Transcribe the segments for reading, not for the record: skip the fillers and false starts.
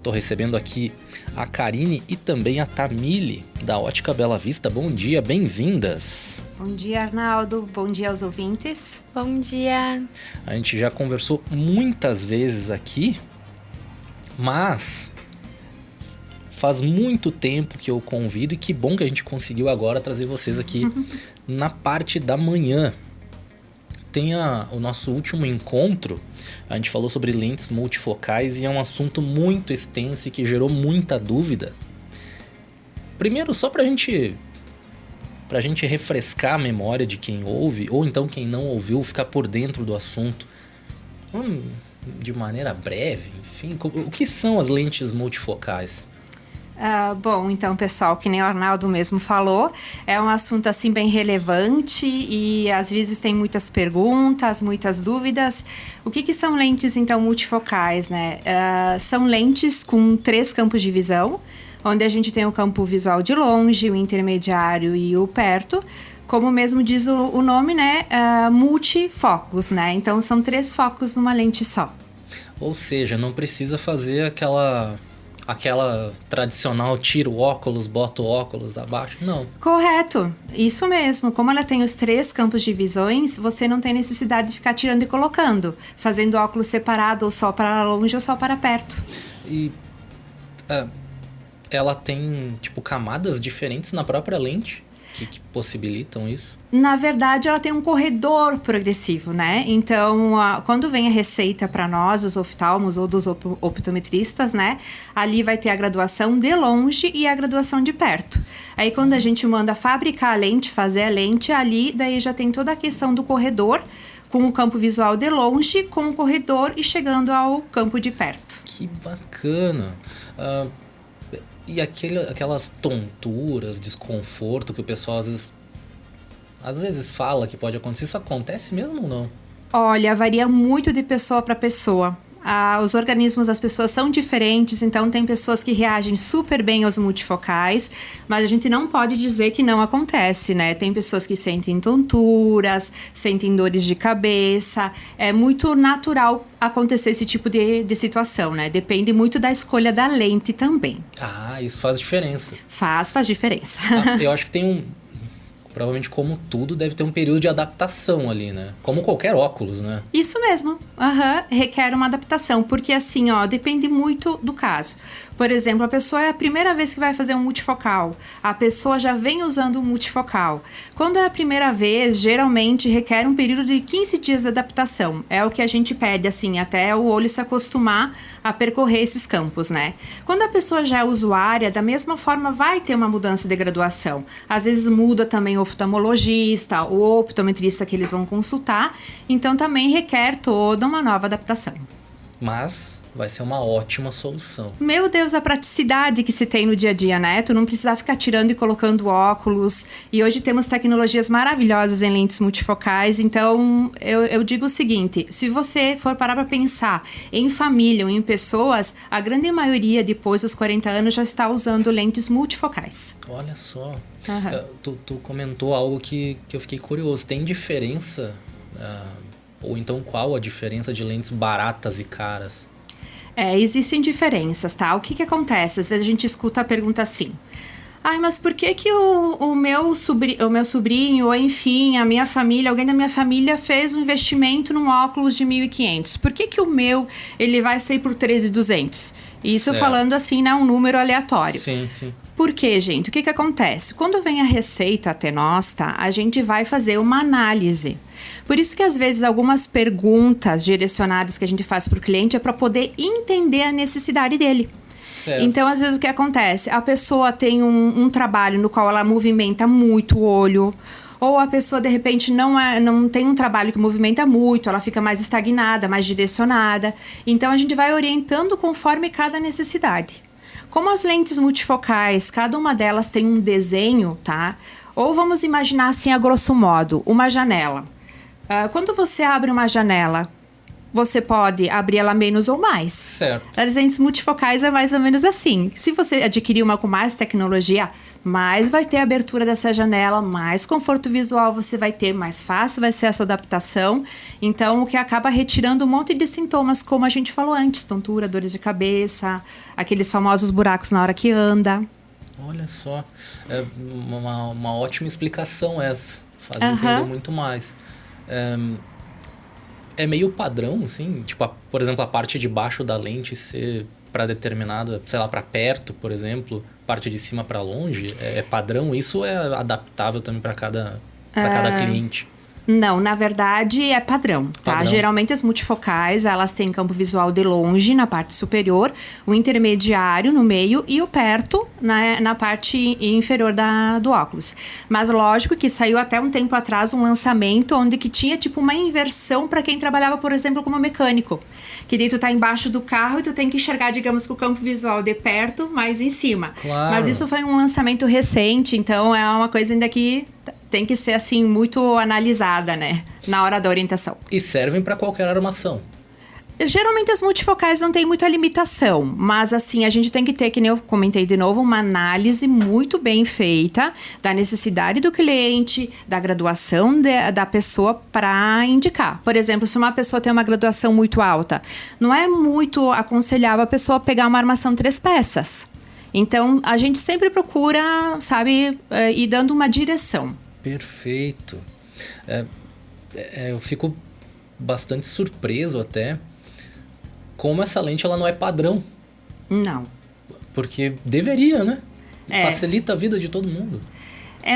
Tô recebendo aqui a Karine e também a Tamile, da Ótica Bela Vista. Bom dia, bem-vindas! Bom dia, Arnaldo. Bom dia aos ouvintes. Bom dia! A gente já conversou muitas vezes aqui, mas faz muito tempo que eu convido e que bom que a gente conseguiu agora trazer vocês aqui na parte da manhã. Tem o nosso último encontro, a gente falou sobre lentes multifocais e é um assunto muito extenso e que gerou muita dúvida. Primeiro, só pra gente refrescar a memória de quem ouve, ou então quem não ouviu, ficar por dentro do assunto, de maneira breve, enfim, o que são as lentes multifocais? Bom, então, pessoal, que nem o Arnaldo mesmo falou, é um assunto assim bem relevante e às vezes tem muitas perguntas, muitas dúvidas. O que são lentes, então, multifocais, né? São lentes com 3 campos de visão, onde a gente tem o campo visual de longe, o intermediário e o perto. Como mesmo diz o nome, né? Multifocos, né? Então, são 3 focos numa lente só. Ou seja, não precisa fazer aquela tradicional, tira o óculos, bota o óculos abaixo, não. Correto, isso mesmo. Como ela tem os 3 campos de visões, você não tem necessidade de ficar tirando e colocando, fazendo óculos separado ou só para longe ou só para perto. E ela tem, camadas diferentes na própria lente que possibilitam isso? Na verdade, ela tem um corredor progressivo, né? Então, quando vem a receita para nós, os oftalmos ou dos optometristas, né? Ali vai ter a graduação de longe e a graduação de perto. Aí, quando a gente manda fabricar a lente, fazer a lente, ali daí já tem toda a questão do corredor, com o campo visual de longe, com o corredor e chegando ao campo de perto. Que bacana! E aquelas tonturas, desconforto que o pessoal às vezes fala que pode acontecer, isso acontece mesmo ou não? Olha, varia muito de pessoa para pessoa. Os organismos das pessoas são diferentes, então tem pessoas que reagem super bem aos multifocais, mas a gente não pode dizer que não acontece, né? Tem pessoas que sentem tonturas, sentem dores de cabeça, é muito natural acontecer esse tipo de situação, né? Depende muito da escolha da lente também. Isso faz diferença. Faz diferença. Eu acho que provavelmente, como tudo, deve ter um período de adaptação ali, né? Como qualquer óculos, né? Isso mesmo. Requer uma adaptação. Porque assim, depende muito do caso. Por exemplo, a pessoa é a primeira vez que vai fazer um multifocal. A pessoa já vem usando um multifocal. Quando é a primeira vez, geralmente requer um período de 15 dias de adaptação. É o que a gente pede, assim, até o olho se acostumar a percorrer esses campos, né? Quando a pessoa já é usuária, da mesma forma vai ter uma mudança de graduação. Às vezes muda também o oftalmologista, o optometrista que eles vão consultar. Então também requer toda uma nova adaptação. Mas vai ser uma ótima solução. Meu Deus, a praticidade que se tem no dia a dia, né? Tu não precisa ficar tirando e colocando óculos. E hoje temos tecnologias maravilhosas em lentes multifocais. Então, eu digo o seguinte, se você for parar para pensar em família ou em pessoas, a grande maioria, depois dos 40 anos, já está usando lentes multifocais. Olha só. Tu comentou algo que eu fiquei curioso. Tem diferença? Ou então qual a diferença de lentes baratas e caras? Existem diferenças, tá? O que acontece? Às vezes a gente escuta a pergunta assim: mas por que o meu sobrinho, ou enfim, a minha família, alguém da minha família fez um investimento num óculos de 1.500? Por que o meu, ele vai sair por 13.200? Isso certo. Falando assim, né? Um número aleatório. Sim. Por quê, gente? O que acontece? Quando vem a receita até nós, tá? A gente vai fazer uma análise. Por isso que, às vezes, algumas perguntas direcionadas que a gente faz para o cliente é para poder entender a necessidade dele. Certo. Então, às vezes, o que acontece? A pessoa tem um trabalho no qual ela movimenta muito o olho, ou a pessoa, de repente, não tem um trabalho que movimenta muito, ela fica mais estagnada, mais direcionada. Então, a gente vai orientando conforme cada necessidade. Como as lentes multifocais, cada uma delas tem um desenho, tá? Ou vamos imaginar assim, a grosso modo, uma janela. Quando você abre uma janela, você pode abrir ela menos ou mais. Certo. As lentes multifocais é mais ou menos assim. Se você adquirir uma com mais tecnologia, mais vai ter abertura dessa janela, mais conforto visual você vai ter, mais fácil vai ser a sua adaptação. Então, o que acaba retirando um monte de sintomas, como a gente falou antes, tontura, dores de cabeça, aqueles famosos buracos na hora que anda. Olha só, é uma ótima explicação essa, faz entender muito mais. É meio padrão, assim, tipo, por exemplo, a parte de baixo da lente ser para determinada, sei lá, para perto, por exemplo, parte de cima para longe, é padrão isso ou é adaptável também para cada cliente? Não, na verdade é padrão, tá? Padrão. Geralmente as multifocais, elas têm campo visual de longe na parte superior, o intermediário no meio e o perto na parte inferior do óculos. Mas lógico que saiu até um tempo atrás um lançamento onde que tinha tipo uma inversão para quem trabalhava, por exemplo, como mecânico. Que daí tu tá embaixo do carro e tu tem que enxergar, digamos, com o campo visual de perto, mais em cima. Claro. Mas isso foi um lançamento recente, então é uma coisa ainda que tem que ser, assim, muito analisada, né? Na hora da orientação. E servem para qualquer armação. Geralmente as multifocais não tem muita limitação, mas assim, a gente tem que ter, que nem eu comentei de novo, uma análise muito bem feita da necessidade do cliente, da graduação da pessoa para indicar. Por exemplo, se uma pessoa tem uma graduação muito alta, não é muito aconselhável a pessoa pegar uma armação 3 peças. Então, a gente sempre procura, sabe, ir dando uma direção. Perfeito. Eu fico bastante surpreso até como essa lente ela não é padrão. Não. Porque deveria, né? É. Facilita a vida de todo mundo.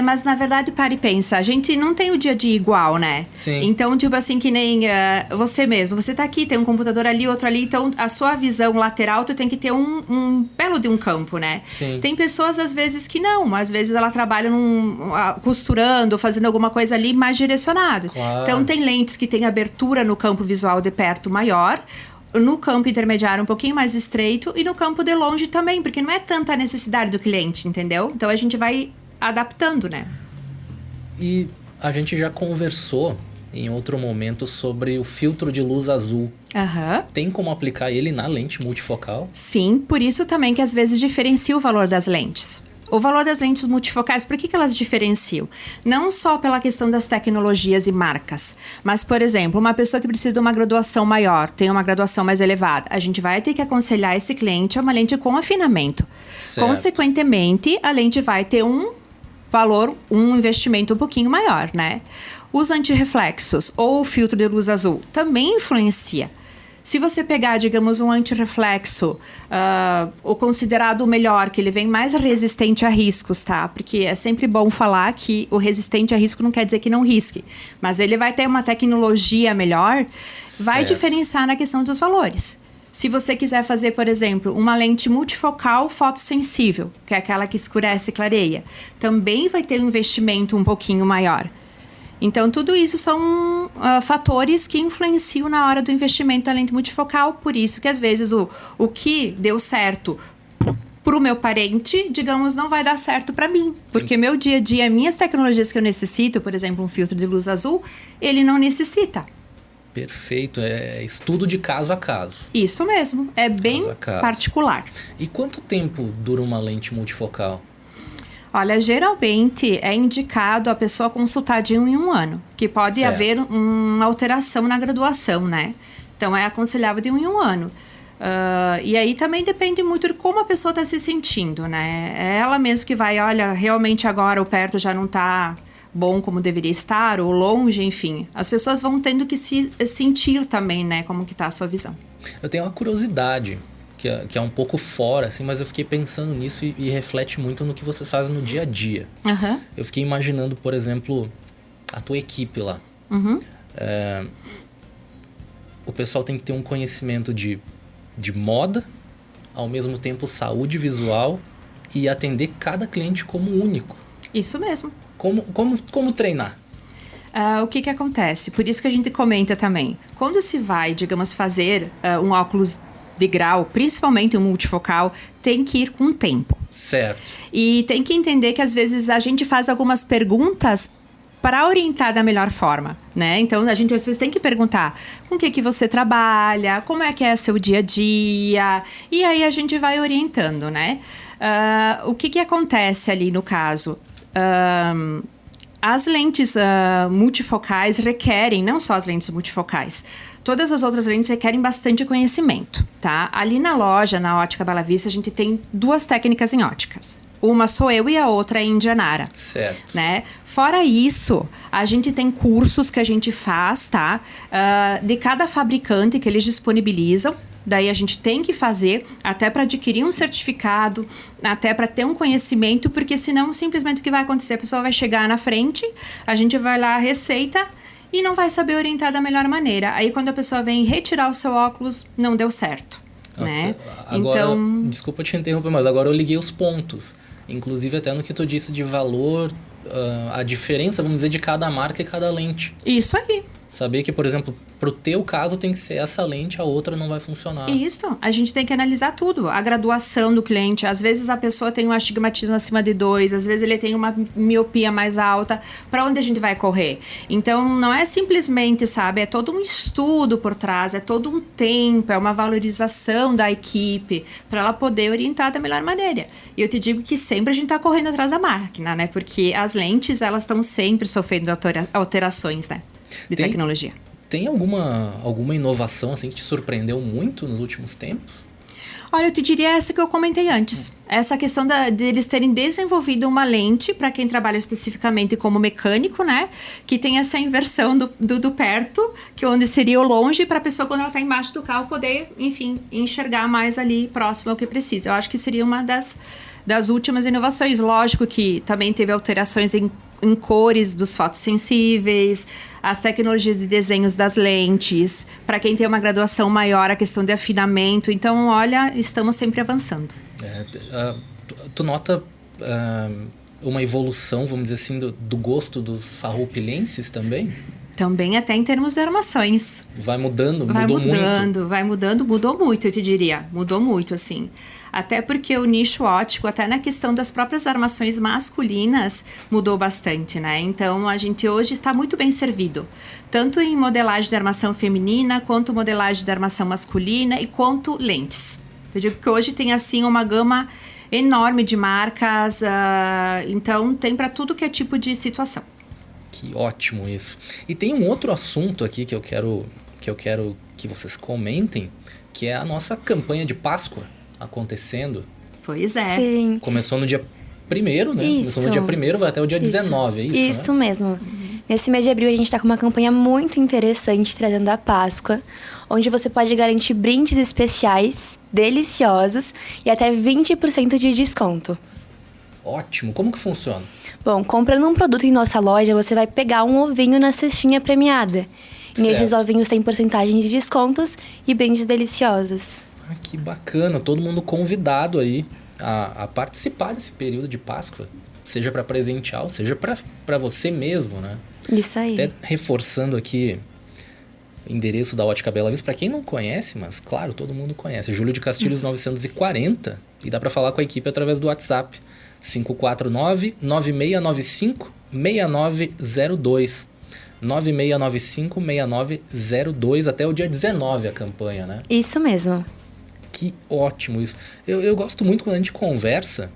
Mas na verdade, para e pensa, a gente não tem o dia a dia igual, né? Sim. Então, tipo assim, que nem você mesmo, você tá aqui, tem um computador ali, outro ali, então a sua visão lateral, tu tem que ter um belo de um campo, né? Sim. Tem pessoas, às vezes, que não, às vezes ela trabalha costurando, fazendo alguma coisa ali mais direcionado. Claro. Então, tem lentes que tem abertura no campo visual de perto maior, no campo intermediário um pouquinho mais estreito e no campo de longe também, porque não é tanta a necessidade do cliente, entendeu? Então, a gente vai adaptando, né? E a gente já conversou em outro momento sobre o filtro de luz azul. Aham. Tem como aplicar ele na lente multifocal? Sim, por isso também que às vezes diferencia o valor das lentes. O valor das lentes multifocais, por que elas diferenciam? Não só pela questão das tecnologias e marcas, mas, por exemplo, uma pessoa que precisa de uma graduação maior, tem uma graduação mais elevada, a gente vai ter que aconselhar esse cliente a uma lente com afinamento. Certo. Consequentemente, a lente vai ter um valor, um investimento um pouquinho maior, né? Os antirreflexos ou o filtro de luz azul também influencia. Se você pegar, digamos, um antirreflexo, o considerado melhor, que ele vem mais resistente a riscos, tá? Porque é sempre bom falar que o resistente a risco não quer dizer que não risque. Mas ele vai ter uma tecnologia melhor, vai Certo. diferenciar na questão dos valores. Se você quiser fazer, por exemplo, uma lente multifocal fotossensível, que é aquela que escurece e clareia, também vai ter um investimento um pouquinho maior. Então, tudo isso são fatores que influenciam na hora do investimento da lente multifocal. Por isso que, às vezes, o que deu certo para o meu parente, digamos, não vai dar certo para mim. Porque meu dia a dia, minhas tecnologias que eu necessito, por exemplo, um filtro de luz azul, ele não necessita. Perfeito. É estudo de caso a caso. Isso mesmo. É bem Caso a caso. particular. E quanto tempo dura uma lente multifocal? Olha, geralmente é indicado a pessoa consultar de 1 em 1 ano, que pode Certo. haver uma alteração na graduação, né? Então, é aconselhável de 1 em 1 ano. E aí também depende muito de como a pessoa está se sentindo, né? É ela mesmo que vai, olha, realmente agora o perto já não está bom como deveria estar, ou longe, enfim. As pessoas vão tendo que se sentir também, né? Como que está a sua visão. Eu tenho uma curiosidade, que é um pouco fora, assim, mas eu fiquei pensando nisso e reflete muito no que vocês fazem no dia a dia. Aham. Eu fiquei imaginando, por exemplo, a tua equipe lá. Uhum. O pessoal tem que ter um conhecimento de moda, ao mesmo tempo saúde visual e atender cada cliente como único. Isso mesmo. Como treinar? O que acontece? Por isso que a gente comenta também. Quando se vai, digamos, fazer um óculos de grau, principalmente um multifocal, tem que ir com tempo. Certo. E tem que entender que às vezes a gente faz algumas perguntas para orientar da melhor forma, né? Então, a gente às vezes tem que perguntar com o que você trabalha, como é que é seu dia a dia, e aí a gente vai orientando, né? O que acontece ali no caso? As lentes multifocais requerem, não só as lentes multifocais, todas as outras lentes requerem bastante conhecimento, tá? Ali na loja, na Ótica Bela Vista, a gente tem 2 técnicas em óticas. Uma sou eu e a outra é Indianara. Certo. Né? Fora isso, a gente tem cursos que a gente faz, tá? De cada fabricante que eles disponibilizam. Daí a gente tem que fazer até para adquirir um certificado, até para ter um conhecimento, porque senão simplesmente o que vai acontecer? A pessoa vai chegar na frente, a gente vai lá, receita e não vai saber orientar da melhor maneira. Aí quando a pessoa vem retirar o seu óculos, não deu certo. Né? Agora, então, desculpa te interromper, mas agora eu liguei os pontos. Inclusive até no que tu disse de valor, a diferença, vamos dizer, de cada marca e cada lente. Isso aí. Saber que, por exemplo, pro teu caso tem que ser essa lente, a outra não vai funcionar. Isso, a gente tem que analisar tudo. A graduação do cliente, às vezes a pessoa tem um astigmatismo acima de 2, às vezes ele tem uma miopia mais alta. Para onde a gente vai correr? Então, não é simplesmente, sabe, é todo um estudo por trás, é todo um tempo, é uma valorização da equipe para ela poder orientar da melhor maneira. E eu te digo que sempre a gente está correndo atrás da máquina, né? Porque as lentes, elas estão sempre sofrendo alterações, né? De tecnologia. Tem alguma inovação assim que te surpreendeu muito nos últimos tempos? Olha, eu te diria essa que eu comentei antes. Essa questão deles terem desenvolvido uma lente, para quem trabalha especificamente como mecânico, né? Que tem essa inversão do perto, que onde seria o longe, para a pessoa, quando ela está embaixo do carro, poder, enfim, enxergar mais ali próximo ao que precisa. Eu acho que seria uma das últimas inovações. Lógico que também teve alterações em cores dos fotossensíveis, as tecnologias de desenhos das lentes, para quem tem uma graduação maior, a questão de afinamento. Então, olha, estamos sempre avançando. Tu nota uma evolução, vamos dizer assim, do gosto dos farroupilenses também? Também até em termos de armações. Vai mudando, mudou muito? Vai mudando, mudou muito, eu te diria. Mudou muito, assim. Até porque o nicho óptico, até na questão das próprias armações masculinas, mudou bastante, né? Então, a gente hoje está muito bem servido. Tanto em modelagem de armação feminina, quanto modelagem de armação masculina e quanto lentes. Eu digo que hoje tem, assim, uma gama enorme de marcas. Então, tem para tudo que é tipo de situação. Que ótimo isso. E tem um outro assunto aqui que eu quero que vocês comentem, que é a nossa campanha de Páscoa acontecendo. Pois é. Sim. Começou no dia 1º, né? Isso. Começou no dia 1º, vai até o dia 19, é isso, Isso né? mesmo. Nesse mês de abril, a gente está com uma campanha muito interessante trazendo a Páscoa, onde você pode garantir brindes especiais, deliciosos e até 20% de desconto. Ótimo. Como que funciona? Bom, comprando um produto em nossa loja, você vai pegar um ovinho na cestinha premiada. E nesses Certo. ovinhos tem porcentagem de descontos e brindes deliciosos. Ah, que bacana. Todo mundo convidado aí a participar desse período de Páscoa. Seja para presentear, seja para você mesmo, né? Isso aí. Até reforçando aqui o endereço da Ótica Bela Vista, para quem não conhece, mas claro, todo mundo conhece. Júlio de Castilhos 940, e dá para falar com a equipe através do WhatsApp 549-9695-6902. 9695-6902 até o dia 19 a campanha, né? Isso mesmo. Que ótimo isso. Eu gosto muito quando a gente conversa,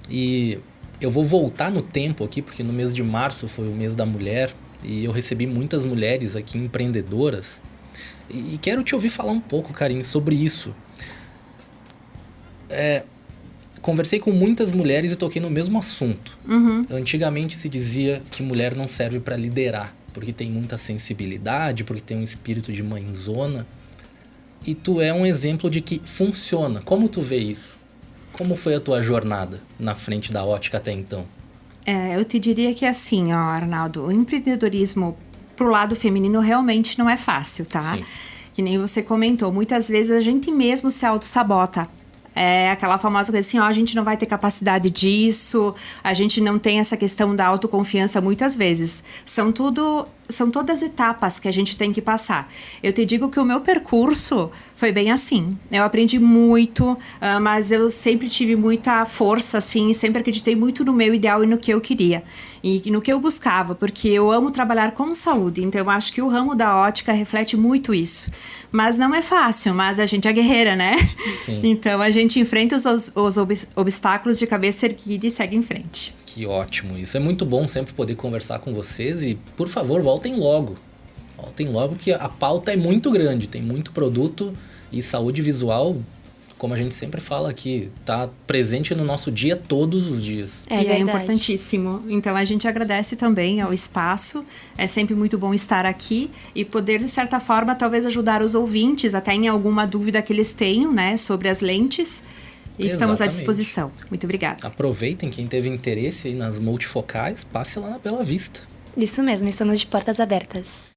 e eu vou voltar no tempo aqui, porque no mês de março foi o mês da mulher, e eu recebi muitas mulheres aqui empreendedoras, e quero te ouvir falar um pouco, Karine, sobre isso. Conversei com muitas mulheres e toquei no mesmo assunto. Uhum. Antigamente se dizia que mulher não serve para liderar, porque tem muita sensibilidade, porque tem um espírito de mãezona. E tu é um exemplo de que funciona. Como tu vê isso? Como foi a tua jornada na frente da ótica até então? Eu te diria que assim, ó, Arnaldo, o empreendedorismo pro lado feminino realmente não é fácil, tá? Sim. Que nem você comentou, muitas vezes a gente mesmo se auto-sabota. É aquela famosa coisa assim, ó, a gente não vai ter capacidade disso, a gente não tem essa questão da autoconfiança muitas vezes. São tudo são todas etapas que a gente tem que passar. Eu te digo que o meu percurso foi bem assim. Eu aprendi muito, mas eu sempre tive muita força, assim, sempre acreditei muito no meu ideal e no que eu queria. E no que eu buscava, porque eu amo trabalhar com saúde. Então, eu acho que o ramo da ótica reflete muito isso. Mas não é fácil, mas a gente é guerreira, né? Sim. Então, a gente enfrenta os obstáculos de cabeça erguida e segue em frente. Que ótimo isso. É muito bom sempre poder conversar com vocês e, por favor, voltem logo. Voltem logo que a pauta é muito grande. Tem muito produto e saúde visual, como a gente sempre fala aqui, tá presente no nosso dia todos os dias. E é importantíssimo. Então, a gente agradece também ao espaço. É sempre muito bom estar aqui e poder, de certa forma, talvez ajudar os ouvintes, até em alguma dúvida que eles tenham, né, sobre as lentes. E estamos à disposição. Muito obrigada. Aproveitem, quem teve interesse aí nas multifocais, passe lá na Bela Vista. Isso mesmo, estamos de portas abertas.